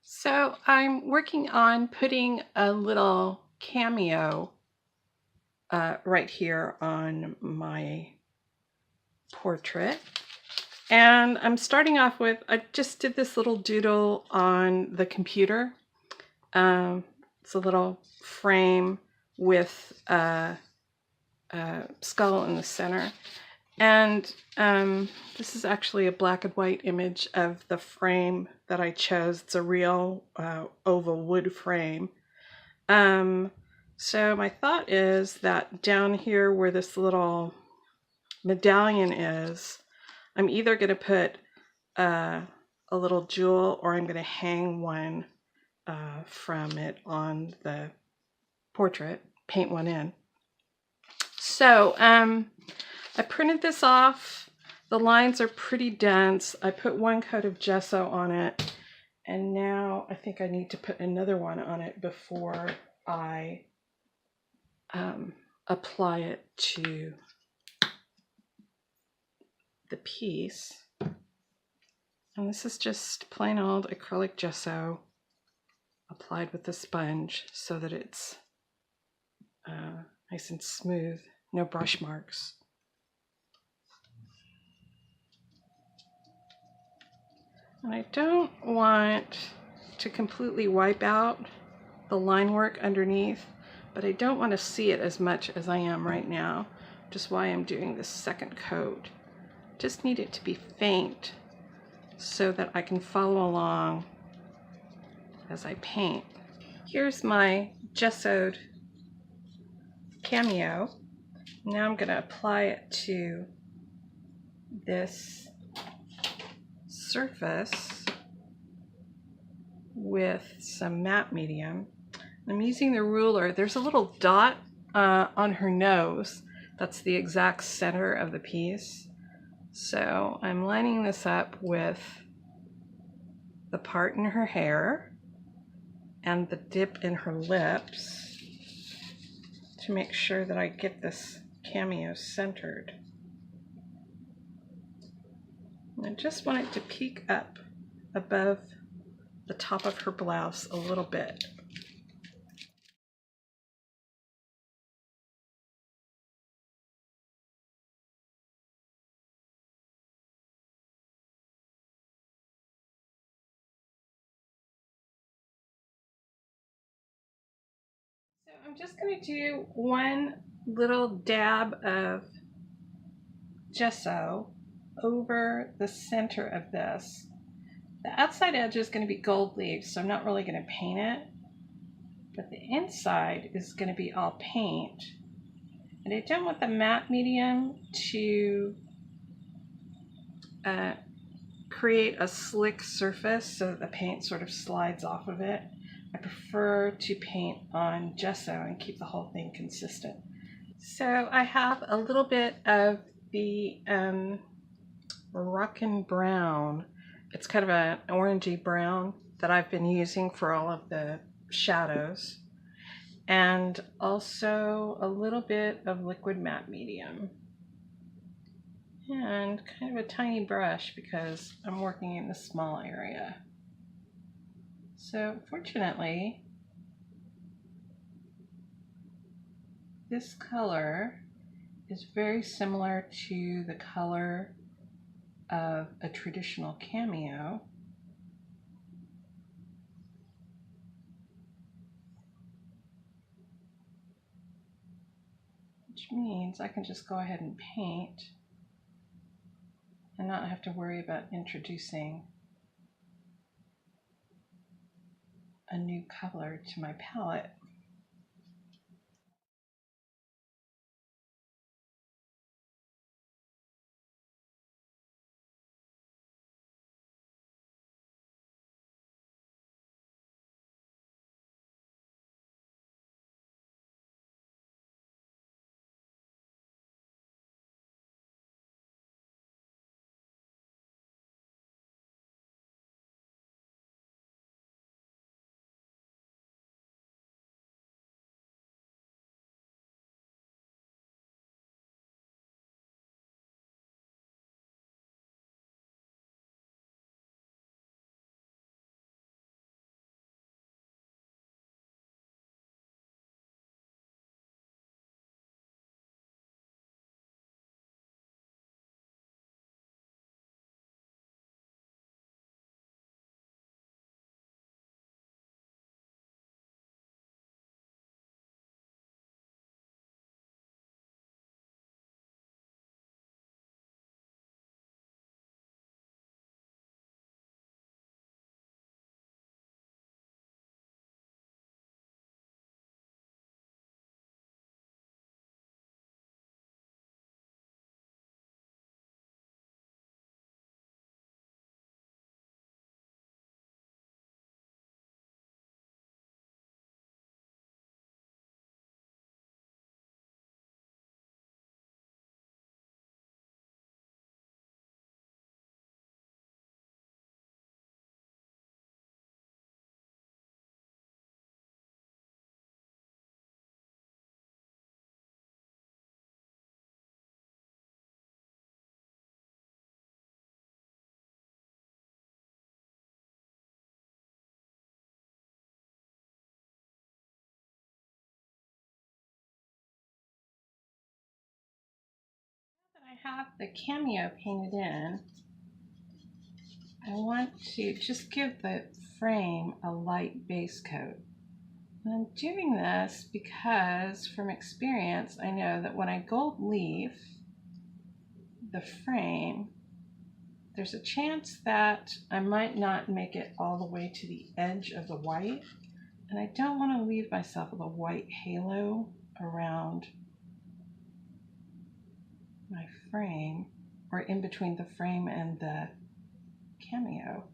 So I'm working on putting a little cameo right here on my portrait. And I'm starting off with, I just did this little doodle on the computer. It's a little frame with a skull in the center. And this is actually a black and white image of the frame that I chose. It's a real oval wood frame. So my thought is that down here where this little medallion is, I'm either going to put a little jewel or I'm going to hang one from it on the portrait, paint one in. So I printed this off. The lines are pretty dense. I put one coat of gesso on it, and now I think I need to put another one on it before I apply it to the piece. And this is just plain old acrylic gesso applied with a sponge so that it's nice and smooth, no brush marks. And I don't want to completely wipe out the line work underneath, but I don't want to see it as much as I am right now, which is why I'm doing this second coat. Just need it to be faint so that I can follow along as I paint. Here's my gessoed cameo. Now I'm going to apply it to this surface with some matte medium. I'm using the ruler. There's a little dot on her nose. That's the exact center of the piece. So I'm lining this up with the part in her hair and the dip in her lips to make sure that I get this cameo centered. And I just want it to peek up above the top of her blouse a little bit. So I'm just going to do one little dab of gesso over the center of this. The outside edge is going to be gold leaf, so I'm not really going to paint it, but the inside is going to be all paint. And I don't want the matte medium to create a slick surface so that the paint sort of slides off of it. I prefer to paint on gesso and keep the whole thing consistent. So I have a little bit of the Moroccan brown. It's kind of an orangey brown that I've been using for all of the shadows. And also a little bit of liquid matte medium. And kind of a tiny brush because I'm working in a small area. So fortunately, this color is very similar to the color of a traditional cameo. Which means I can just go ahead and paint and not have to worry about introducing a new color to my palette. have the Cameo painted in, I want to just give the frame a light base coat. And I'm doing this because from experience, I know that when I gold leaf the frame, there's a chance that I might not make it all the way to the edge of the white. And I don't want to leave myself with a white halo around my frame or in between the frame and the Cameo.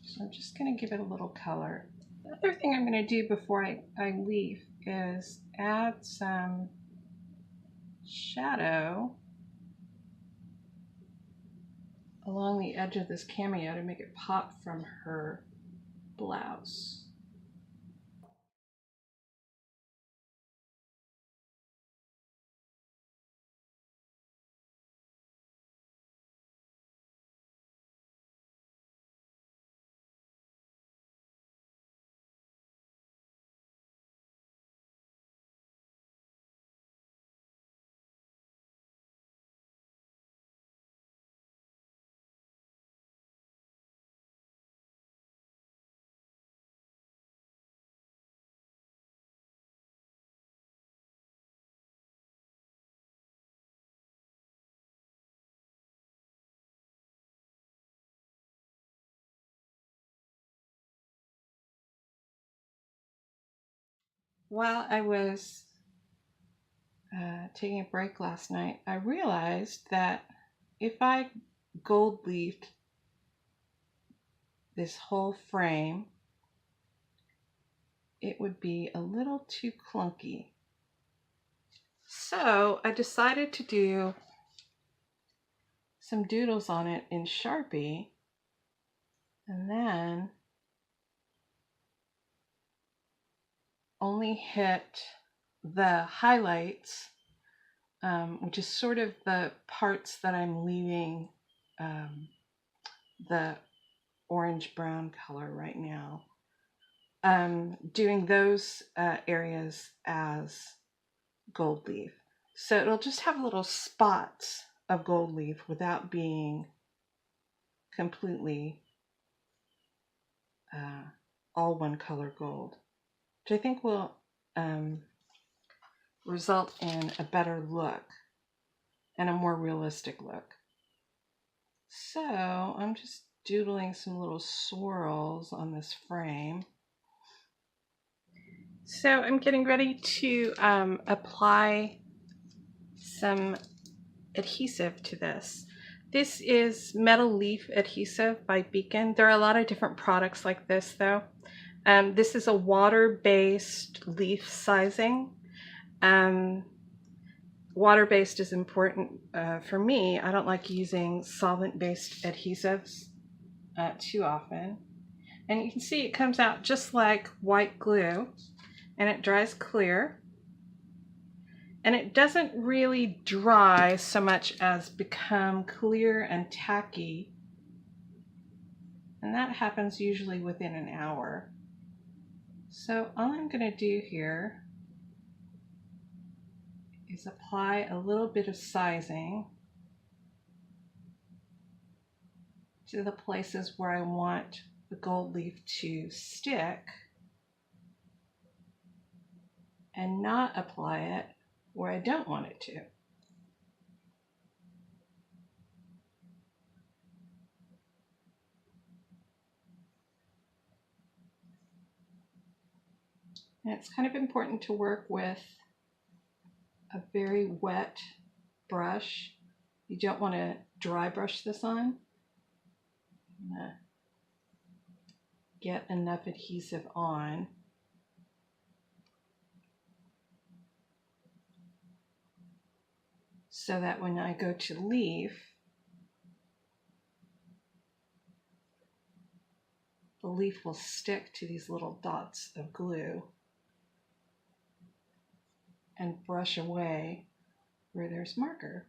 So I'm just going to give it a little color. The other thing I'm going to do before I leaf is add some shadow along the edge of this Cameo to make it pop from her blouse. While I was taking a break last night, I realized that if I gold leafed this whole frame, it would be a little too clunky. So I decided to do some doodles on it in Sharpie, and then only hit the highlights, which is sort of the parts that I'm leaving the orange-brown color right now. Doing those areas as gold leaf. So it'll just have little spots of gold leaf without being completely all one color gold, which I think will result in a better look and a more realistic look. So I'm just doodling some little swirls on this frame. So I'm getting ready to apply some adhesive to this. This is Metal Leaf Adhesive by Beacon. There are a lot of different products like this though. This is a water-based leaf sizing. Water-based is important for me. I don't like using solvent-based adhesives too often. And you can see it comes out just like white glue, and it dries clear. And it doesn't really dry so much as become clear and tacky. And that happens usually within an hour. So all I'm going to do here is apply a little bit of sizing to the places where I want the gold leaf to stick, and not apply it where I don't want it to. And it's kind of important to work with a very wet brush. You don't want to dry brush this on. I'm gonna get enough adhesive on so that when I go to leaf, the leaf will stick to these little dots of glue and brush away where there's marker.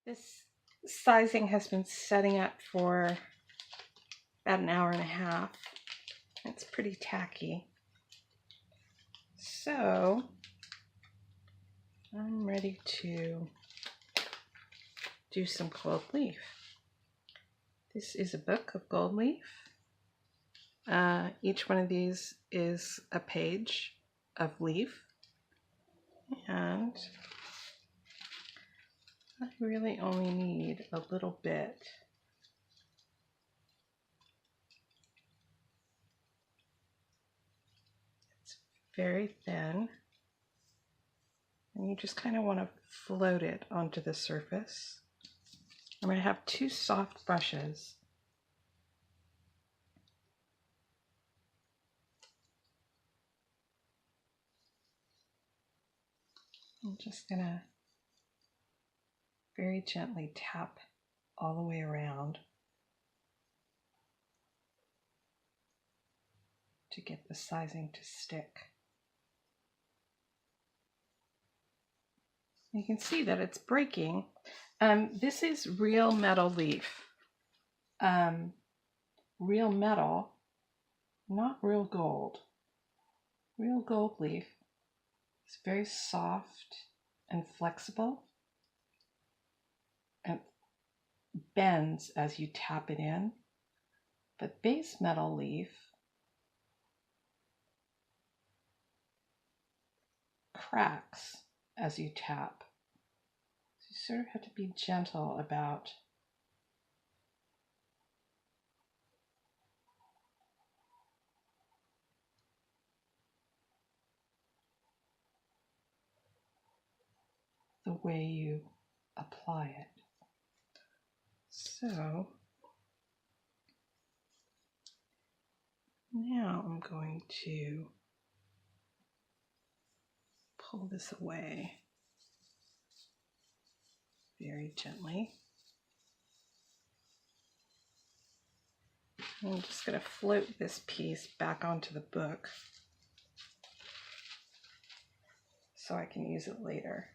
This sizing has been setting up for about an hour and a half. It's pretty tacky. So I'm ready to do some gold leaf. This is a book of gold leaf. Each one of these is a page of leaf, and I really only need a little bit. It's very thin, and you just kind of want to float it onto the surface. I'm going to have two soft brushes. I'm just going to very gently tap all the way around to get the sizing to stick. You can see that it's breaking. This is real metal leaf. Real metal, not real gold. Real gold leaf is very soft and flexible and bends as you tap it in. But base metal leaf cracks as you tap. So you sort of have to be gentle about the way you apply it. So now I'm going to pull this away very gently. I'm just going to float this piece back onto the book so I can use it later.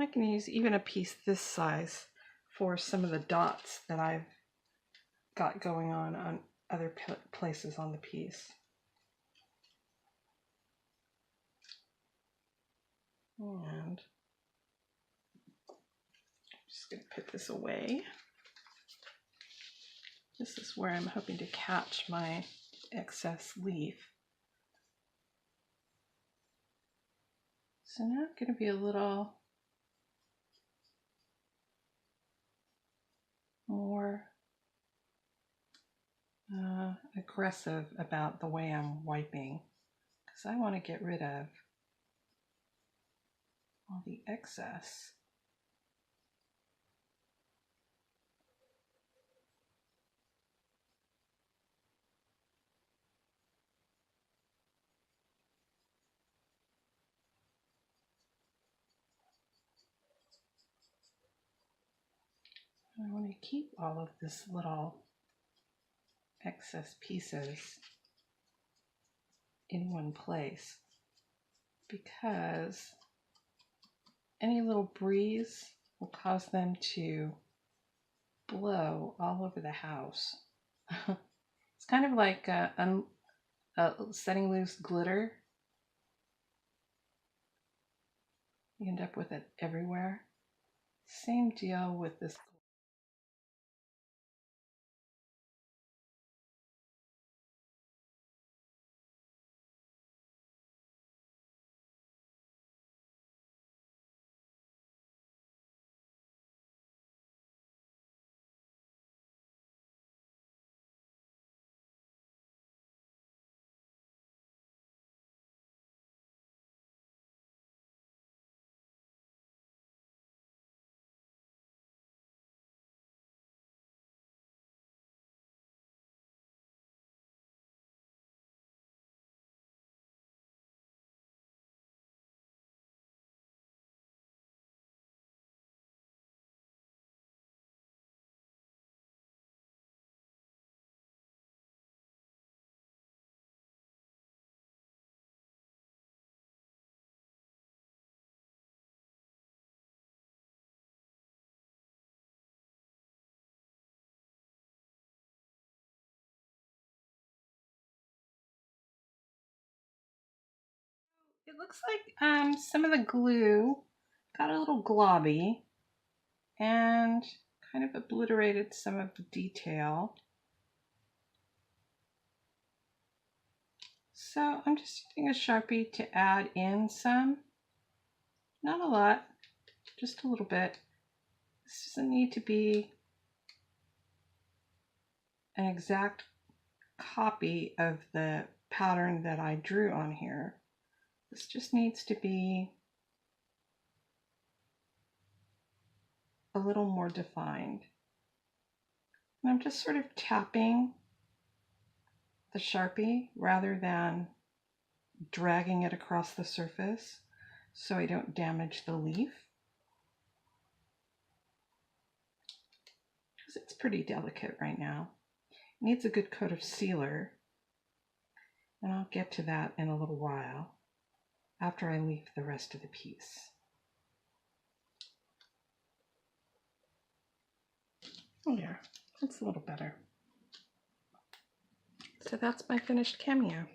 I can use even a piece this size for some of the dots that I've got going on other places on the piece. And I'm just going to put this away. This is where I'm hoping to catch my excess leaf. So now I'm going to be a little more aggressive about the way I'm wiping, because I want to get rid of all the excess. I want to keep all of this little excess pieces in one place, because any little breeze will cause them to blow all over the house. It's kind of like setting loose glitter. You end up with it everywhere. Same deal with this It looks like some of the glue got a little globby and kind of obliterated some of the detail. So I'm just using a Sharpie to add in some, not a lot, just a little bit. This doesn't need to be an exact copy of the pattern that I drew on here. This just needs to be a little more defined. And I'm just sort of tapping the Sharpie rather than dragging it across the surface so I don't damage the leaf, because it's pretty delicate right now. It needs a good coat of sealer, and I'll get to that in a little while after I leave the rest of the piece. Oh yeah, that's a little better. So that's my finished cameo.